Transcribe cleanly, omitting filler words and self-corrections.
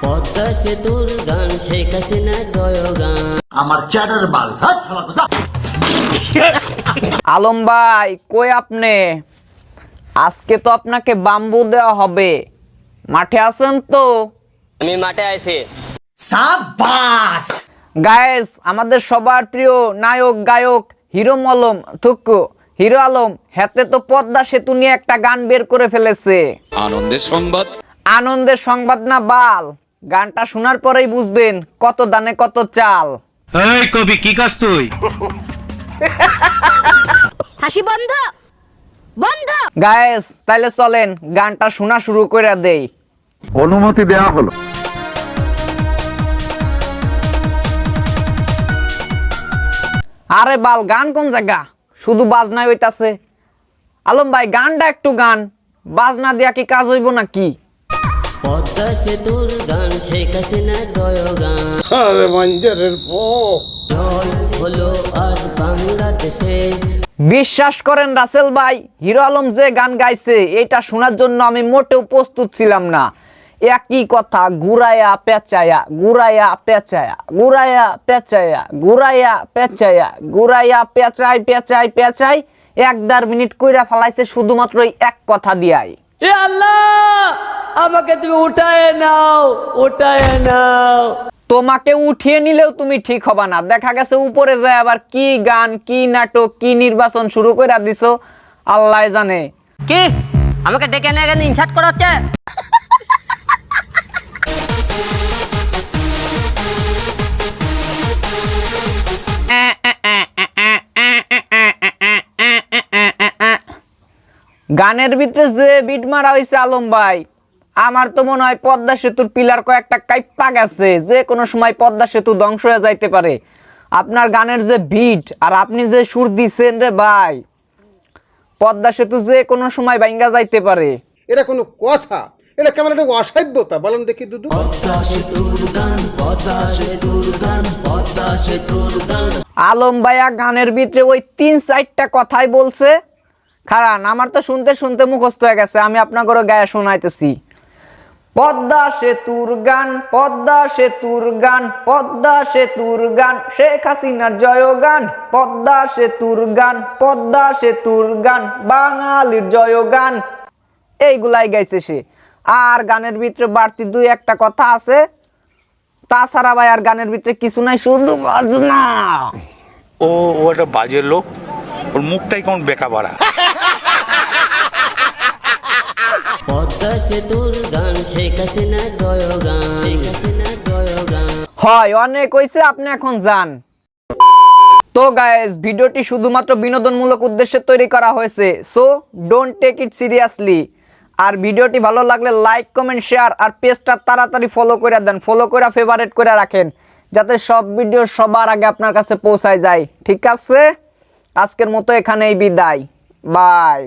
পদ্মা সেতুর গান, শেখ হাসিনার জয়গান। আমার চ্যাটার বাল। আলম ভাই কই আপনি? আজকে তো আপনাকে বাম্বু দেওয়া হবে, মাঠে আছেন তো? আমি মাঠে আছি। সাবাস গাইস, আমাদের সবার প্রিয় নায়ক গায়ক হিরো আলম হাতে তো পদ্মা সেতু নিয়ে একটা গান বের করে ফেলেছে। আনন্দের সংবাদ না বাল, গানটা শোনার পরেই বুঝবেন কত দানে কত চাল। এই কবি কি কাজ তুই? হাসি বন্ধ বন্ধ। গাইস তাইলে চলেন গানটা শোনা শুরু করে দেই। অনুমতি দেওয়া হলো। আরে বাল, গান কোন জায়গা, শুধু বাজনাই হইতাছে। আলম ভাই গানটা একটু গান, বাজনা দিয়া কি কাজ হইব নাকি? পদ্মা সেতুর গান, শেখ হাসিনার জয়গান। আরে মঞ্জরের পো জয় হলো আজ বাংলাদেশে। বিশ্বাস করেন রাসেল ভাই, হিরো আলম যে গান গাইছে এটা শোনার জন্য আমি মোটেও প্রস্তুত ছিলাম না। একই কথা ঘুরাইয়া পেঁচায়া, ঘুরাইয়া পেঁচায়া, ঘুরাইয়া পেঁচায়া, ঘুরাইয়া পেঁচায়া, ঘুরাইয়া পেঁচাই পেঁচাই পেঁচাই 1.5 মিনিট কইরা ফেলাইছে শুধুমাত্র এই এক কথা দিয়াই। এ আল্লাহ, আমাকে তুমি উঠায় নাও, উঠায় নাও। তোমাকে উঠিয়ে নিলেও তুমি ঠিক হবা না, দেখা গেছে উপরে যায় আবার কি গান, কি নাটক, কি নির্বাচন শুরু করে দিছো আল্লাহ জানে। কি আমাকে ডেকে নিয়ে গেলে ইনসার্ট করা হচ্ছে? গানের ভিতরে যে বিট মারা হয়েছে আলম ভাই, আমার তো মনে হয় পদ্মা সেতুর পিলার কয়েকটা কাইপা গেছে, যে কোনো সময় পদ্মা সেতু ধ্বংস হয়ে যাইতে পারে। আপনার গানের যে বিট আর আপনি যে সুর দিছেন রে ভাই, পদ্মা সেতু যে কোনো সময় ভাঙ্গা যাইতে পারে। এটা কোনো কথা? এটা কেমন একটা অসভ্যতা বলেন দেখি দুদু। আলম ভাইয়া গানের ভিতরে ওই 3-4টা কথাই বলছে। খারান, আমার তো শুনতে শুনতে মুখস্থ হয়ে গেছে, আমি আপনাকে গায়ে শোনাইতেছি। পদ্মা সেতুর গান, পদ্মা সেতুর গান, পদ্মা সেতুর গান, শেখ হাসিনার জয়গান। পদ্মা সেতুর গান, পদ্মা সেতুর গান, বাঙালির জয়গান। এইগুলাই গাইছে সে। আর গানের ভিতরে বাড়তি 2-1টা কথা আছে, তাছাড়া ভাই আর গানের ভিতরে কিছু নাই, শুধু বাজনা। ও একটা বাজে লোক, ওর মুখটাই কেমন বেকা বাড়া। পদ্মা সেতুর গান, শেখ হাসিনার জয়গান, শেখ হাসিনার জয়গান। হয় অনেক হইছে, আপনি এখন যান। তো গাইস, ভিডিওটি শুধুমাত্র বিনোদনমূলক উদ্দেশ্যে তৈরি করা হয়েছে, so don't take it seriously. আর ভিডিওটি ভালো লাগলে লাইক কমেন্ট শেয়ার, আর পেজটা তাড়াতাড়ি ফলো করে দেন, ফলো করে ফেভারিট করে রাখেন, যাতে সব ভিডিও সবার আগে আপনার কাছে পৌঁছায় যায়। ঠিক আছে, আজকের মতো এখানেই বিদায়, বাই।